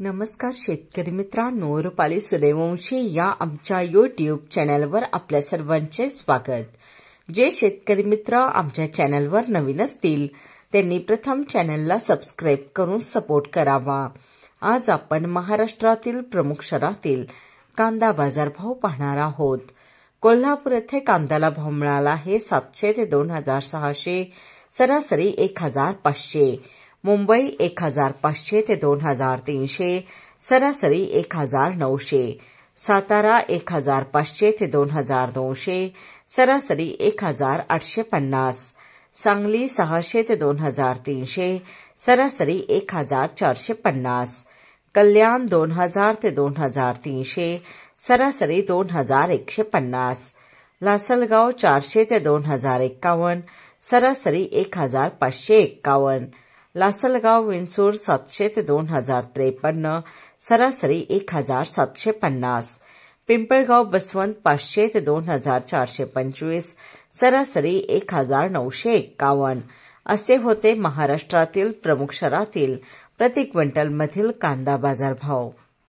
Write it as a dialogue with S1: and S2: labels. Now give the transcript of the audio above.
S1: नमस्कार शेतकरी मित्रांनो, रुपाली सूर्यवंशी या आमच्या YouTube चॅनलवर आपल्या सर्वांचे स्वागत। जे शेतकरी मित्र आमच्या चॅनलवर नवीन असतील त्यांनी प्रथम चॅनलला सबस्क्राइब करून सपोर्ट करावा। आज आपण महाराष्ट्रातील प्रमुख शहरातील कांदा बाजारभाव पाहणार आहोत। कोल्हापूर येथे कांद्याला भाव मिळाला आहे 700 ते 2600, सरासरी 1500। मुंबई 1500 ते 2300, सरासरी 1900। सातारा 1500 ते 2200, सरासरी 1850। सांगली 600 ते 2300, सरासरी 1450। कल्याण 2000 ते 2300, सरासरी 2150। लासलगाव 400 ते 2051, सरासरी 1551। लासलगाव विंचूर 700 ते 2053, सरासरी 1750। पिंपळगाव बसवंत 500 ते 2425, सरासरी 1951। असे होते महाराष्ट्रातील प्रमुख शहरातील प्रति क्विंटलमधील कांदा बाजारभाव।